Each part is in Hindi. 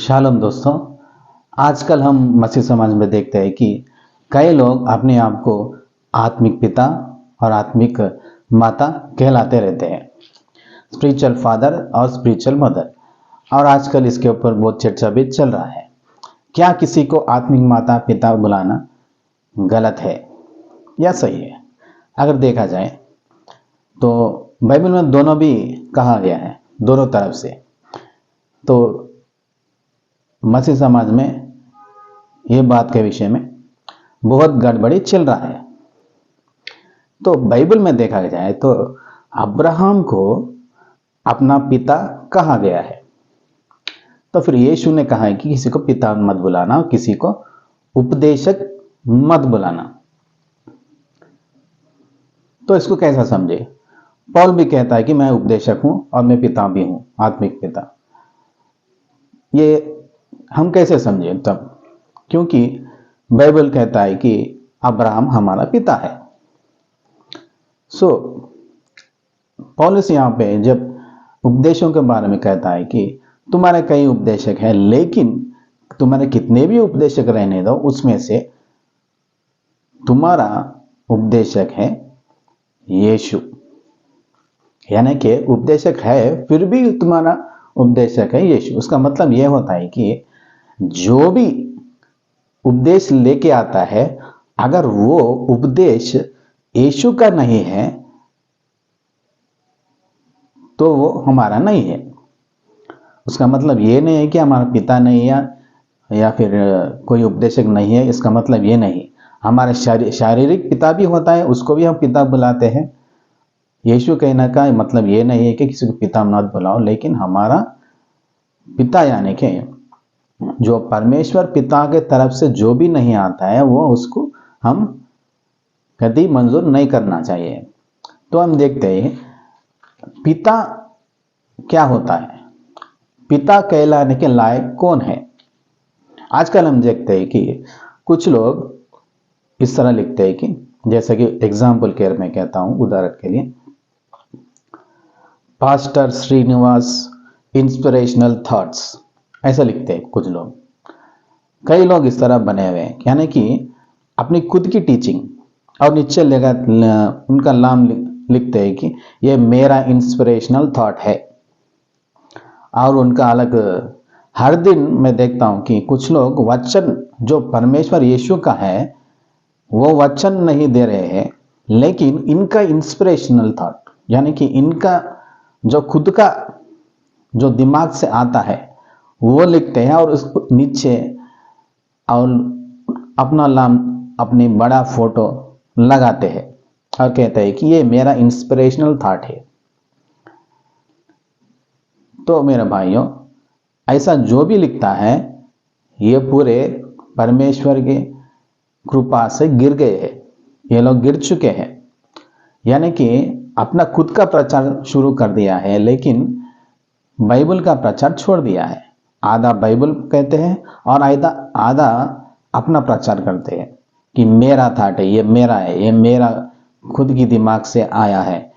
शालोम दोस्तों, आजकल हम मसीह समाज में देखते हैं कि कई लोग अपने आप को आत्मिक पिता और आत्मिक माता कहलाते रहते हैं, स्पिरिचुअल फादर और स्पिरिचुअल मदर। और आजकल इसके ऊपर बहुत चर्चा भी चल रहा है। क्या किसी को आत्मिक माता पिता बुलाना गलत है या सही है? अगर देखा जाए तो बाइबल में दोनों भी कहा गया है, दोनों तरफ से। तो मसीह समाज में ये बात के विषय में बहुत गड़बड़ी चल रहा है। तो बाइबल में देखा जाए तो अब्राहम को अपना पिता कहा गया है। तो फिर यीशु ने कहा है कि किसी को पिता मत बुलाना और किसी को उपदेशक मत बुलाना। तो इसको कैसा समझे? पौल भी कहता है कि मैं उपदेशक हूं और मैं पिता भी हूं, आत्मिक पिता। ये हम कैसे समझे तब? क्योंकि बाइबल कहता है कि अब्राहम हमारा पिता है। पौलुस यहां पे जब उपदेशों के बारे में कहता है कि तुम्हारे कई उपदेशक हैं, लेकिन तुम्हारे कितने भी उपदेशक रहने दो, उसमें से तुम्हारा उपदेशक है यीशु। यानी कि उपदेशक है फिर भी तुम्हारा उपदेशक है यीशु। उसका मतलब यह होता है कि जो भी उपदेश लेके आता है, अगर वो उपदेश यीशु का नहीं है तो वो हमारा नहीं है। उसका मतलब ये नहीं है कि हमारा पिता नहीं है या फिर कोई उपदेशक नहीं है। इसका मतलब ये नहीं, हमारा शारीरिक पिता भी होता है, उसको भी हम पिता बुलाते हैं। यीशु कहने का मतलब ये नहीं है कि किसी को पिता मत बुलाओ, लेकिन हमारा पिता यानी कि जो परमेश्वर पिता के तरफ से जो भी नहीं आता है वो उसको हम कभी मंजूर नहीं करना चाहिए। तो हम देखते हैं पिता क्या होता है, पिता कहलाने के लायक कौन है। आजकल हम देखते हैं कि कुछ लोग इस तरह लिखते हैं कि, जैसे कि एग्जाम्पल के मैं कहता हूं, उदाहरण के लिए, पास्टर श्रीनिवास इंस्पिरेशनल थॉट्स, ऐसा लिखते हैं कुछ लोग। कई लोग इस तरह बने हुए हैं, यानी कि अपनी खुद की टीचिंग और नीचे उनका नाम लिखते हैं कि ये मेरा इंस्पिरेशनल थॉट है। और उनका अलग, हर दिन मैं देखता हूं कि कुछ लोग वचन जो परमेश्वर यीशु का है वो वचन नहीं दे रहे हैं, लेकिन इनका इंस्पिरेशनल थॉट यानी कि इनका जो खुद का जो दिमाग से आता है वो लिखते हैं और उसको नीचे और अपना नाम, अपनी बड़ा फोटो लगाते हैं और कहते हैं कि ये मेरा इंस्पिरेशनल थॉट है। तो मेरे भाइयों, ऐसा जो भी लिखता है ये पूरे परमेश्वर के कृपा से गिर गए हैं। ये लोग गिर चुके हैं, यानी कि अपना खुद का प्रचार शुरू कर दिया है, लेकिन बाइबल का प्रचार छोड़ दिया है। आधा बाइबल कहते हैं और आधा अपना प्रचार करते हैं कि मेरा थॉट है, ये मेरा है, ये मेरा खुद की दिमाग से आया है।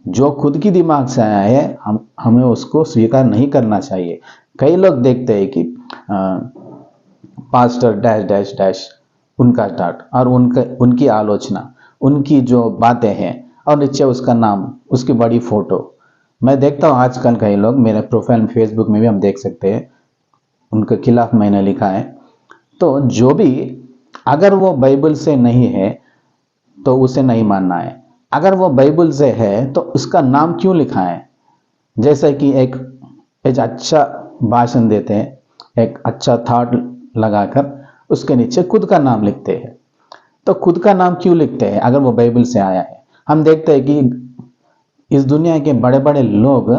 जो खुद की दिमाग से आया है हमें उसको स्वीकार नहीं करना चाहिए। कई लोग देखते हैं कि पास्टर डैश डैश डैश उनका स्टार्ट और उनकी आलोचना, उनकी जो बातें हैं और नीचे उसका नाम, उसकी बड़ी फोटो। मैं देखता हूँ आजकल कई लोग, मेरे प्रोफाइल फेसबुक में भी हम देख सकते हैं, उनके खिलाफ मैंने लिखा है। तो जो भी, अगर वो बाइबल से नहीं है तो उसे नहीं मानना है। अगर वो बाइबल से है तो उसका नाम क्यों लिखा है? जैसे कि एक अच्छा भाषण देते हैं, एक अच्छा थॉट लगाकर उसके नीचे खुद का नाम लिखते हैं। तो खुद का नाम क्यों लिखते हैं अगर वो बाइबल से आया है? हम देखते हैं कि इस दुनिया के बड़े बड़े लोग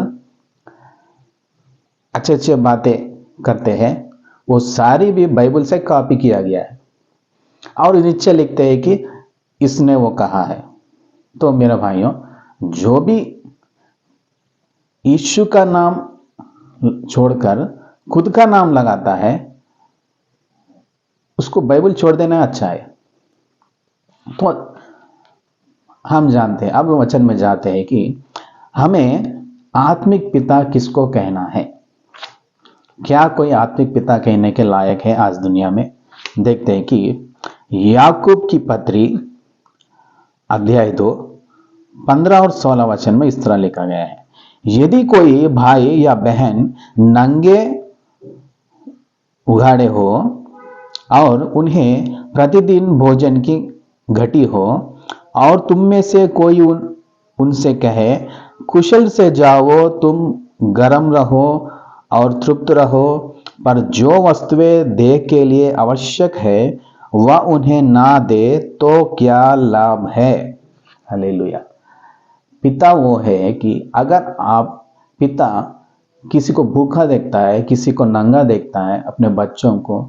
अच्छे अच्छे बातें करते हैं, वो सारी भी बाइबल से कॉपी किया गया है और नीचे लिखते हैं कि इसने वो कहा है। तो मेरे भाइयों, जो भी यीशु का नाम छोड़कर खुद का नाम लगाता है उसको बाइबल छोड़ देना अच्छा है। तो हम जानते हैं, अब वचन में जाते हैं कि हमें आत्मिक पिता किसको कहना है। क्या कोई आत्मिक पिता कहने के लायक है आज दुनिया में? देखते हैं कि याकूब की पत्री अध्याय 2 15 और 16 वचन में इस तरह लिखा गया है, यदि कोई भाई या बहन नंगे उघाड़े हो और उन्हें प्रतिदिन भोजन की घटी हो और तुम में से कोई उनसे कहे, कुशल से जाओ, तुम गर्म रहो और तृप्त रहो, पर जो वस्तुएं देह के लिए आवश्यक है वह उन्हें ना दे, तो क्या लाभ है? हालेलुया। पिता वो है कि अगर आप पिता किसी को भूखा देखता है, किसी को नंगा देखता है, अपने बच्चों को,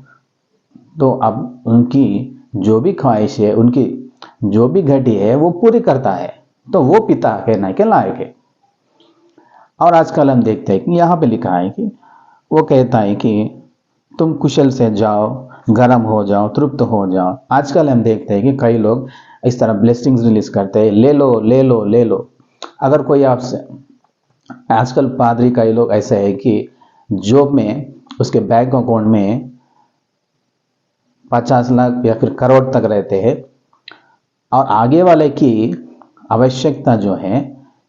तो अब उनकी जो भी ख्वाहिश है, उनकी जो भी घटी है वो पूरी करता है, तो वो पिता कहने के लायक है। और आजकल हम देखते हैं कि यहाँ पे लिखा है कि वो कहता है कि तुम कुशल से जाओ, गर्म हो जाओ, तृप्त हो जाओ। आजकल हम देखते हैं कि कई लोग इस तरह ब्लेसिंग्स रिलीज करते हैं, ले लो ले लो ले लो। अगर कोई आपसे, आजकल पादरी कई लोग ऐसे है कि जॉब में उसके बैंक अकाउंट में 50 लाख या फिर करोड़ तक रहते हैं और आगे वाले की आवश्यकता जो है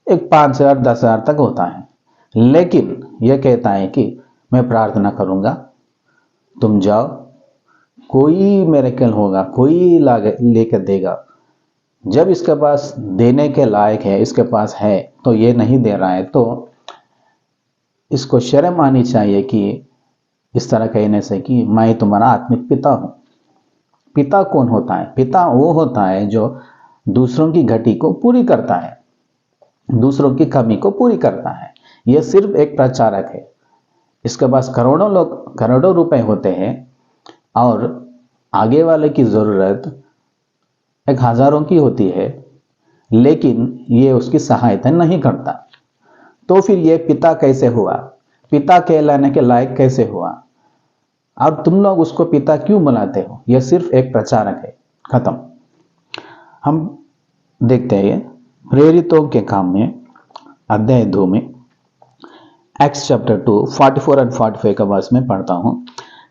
एक 5,000 10,000 तक होता है, लेकिन यह कहता है कि मैं प्रार्थना करूंगा, तुम जाओ, कोई मिरेकल होगा, कोई लेकर देगा। जब इसके पास देने के लायक है, इसके पास है, तो ये नहीं दे रहा है, तो इसको शर्म आनी चाहिए कि इस तरह कहने से कि मैं तुम्हारा आत्मिक पिता हूं। पिता कौन होता है? पिता वो होता है जो दूसरों की घटी को पूरी करता है, दूसरों की कमी को पूरी करता है। यह सिर्फ एक प्रचारक है, इसके पास करोड़ों लोग, करोड़ों रुपए होते हैं और आगे वाले की जरूरत एक हजारों की होती है, लेकिन ये उसकी सहायता नहीं करता। तो फिर ये पिता कैसे हुआ? पिता कहलाने के लायक कैसे हुआ? और तुम लोग उसको पिता क्यों बुलाते हो? यह सिर्फ एक प्रचारक है, खत्म। हम देखते हैं प्रेरितों के काम में अध्याय 2 में, एक्स चैप्टर 2 44 और 45 का वर्स में पढ़ता हूं।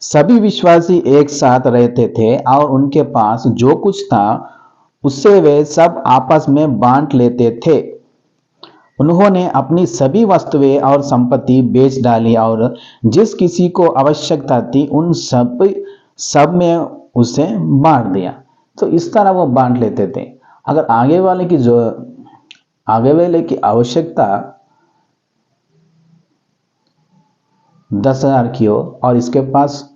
सभी विश्वासी एक साथ रहते थे और उनके पास जो कुछ था उससे वे सब आपस में बांट लेते थे। उन्होंने अपनी सभी वस्तुएं और संपत्ति बेच डाली और जिस किसी को आवश्यकता थी उन सब में उसे बांट दिया। तो इस तरह वो बांट लेते थे। अगर आगे वाले की आवश्यकता 10,000 की हो और इसके पास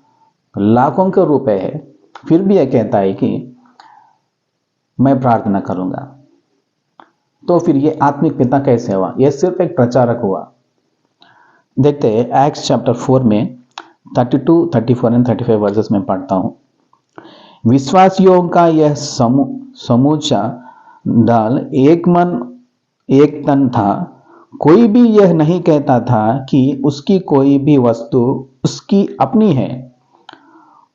लाखों के रुपए है, फिर भी यह कहता है कि मैं प्रार्थना करूंगा, तो फिर ये आत्मिक पिता कैसे हुआ? यह सिर्फ एक प्रचारक हुआ। देखते हैं एक्स चैप्टर 4 में 32, 34 एंड 35 वर्सेस में पढ़ता हूं। विश्वासियों का यह समूचा दल एक मन एक तन था, कोई भी यह नहीं कहता था कि उसकी कोई भी वस्तु उसकी अपनी है।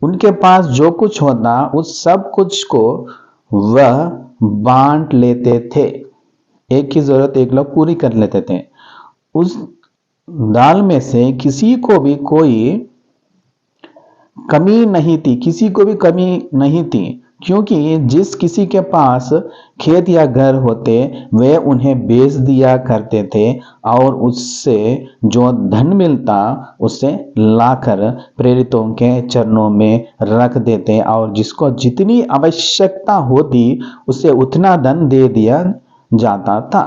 उनके पास जो कुछ होता उस सब कुछ को वह बांट लेते थे। एक की जरूरत एक लोग पूरी कर लेते थे। उस दाल में से किसी को भी कोई कमी नहीं थी, किसी को भी कमी नहीं थी, क्योंकि जिस किसी के पास खेत या घर होते वे उन्हें बेच दिया करते थे और उससे जो धन मिलता उसे लाकर प्रेरितों के चरणों में रख देते और जिसको जितनी आवश्यकता होती उसे उतना धन दे दिया जाता था।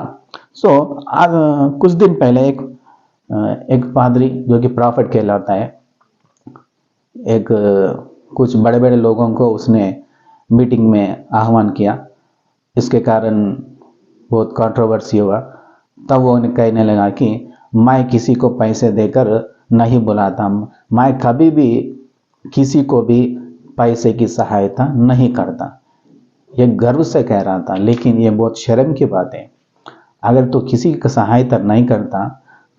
कुछ दिन पहले एक पादरी जो कि प्रॉफिट कहलाता है, एक कुछ बड़े बड़े लोगों को उसने मीटिंग में आह्वान किया। इसके कारण बहुत कंट्रोवर्सी हुआ। तब वो कहने लगा कि मैं किसी को पैसे देकर नहीं बुलाता, मैं कभी भी किसी को भी पैसे की सहायता नहीं करता। ये गर्व से कह रहा था, लेकिन ये बहुत शर्म की बात है। अगर तो किसी की सहायता नहीं करता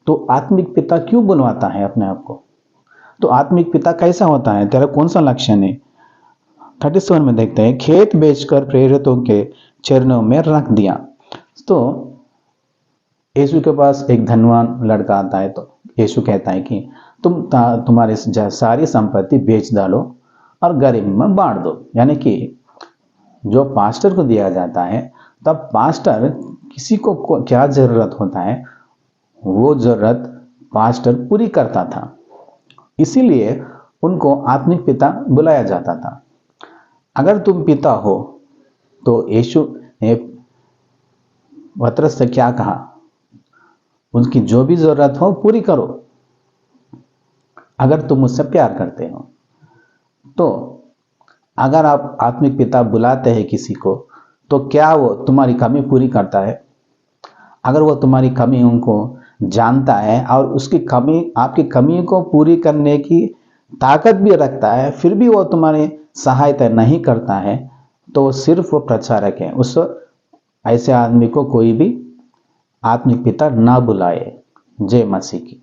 तो आत्मिक पिता क्यों बुलवाता है अपने आप को? तो आत्मिक पिता कैसा होता है? तेरा कौन सा लक्षण है? 37 में देखते हैं, खेत बेचकर प्रेरितों के चरणों में रख दिया। तो यीशु के पास एक धनवान लड़का आता है, तो यीशु कहता है कि तुम्हारी सारी संपत्ति बेच डालो और गरीब में बांट दो। यानी कि जो पास्टर को दिया जाता है, तब पास्टर किसी को क्या जरूरत होता है वो जरूरत पास्टर पूरी करता था, इसीलिए उनको आत्मिक पिता बुलाया जाता था। अगर तुम पिता हो तो यीशु ने पतरस से क्या कहा, उनकी जो भी जरूरत हो पूरी करो। अगर तुम मुझसे प्यार करते हो तो अगर आप आत्मिक पिता बुलाते हैं किसी को, तो क्या वो तुम्हारी कमी पूरी करता है? अगर वो तुम्हारी कमी उनको जानता है और उसकी कमी, आपकी कमी को पूरी करने की ताकत भी रखता है, फिर भी वो तुम्हारी सहायता नहीं करता है, तो सिर्फ वो प्रचारक है। उस ऐसे आदमी को कोई भी आत्मिक पिता ना बुलाए। जय मसीह की।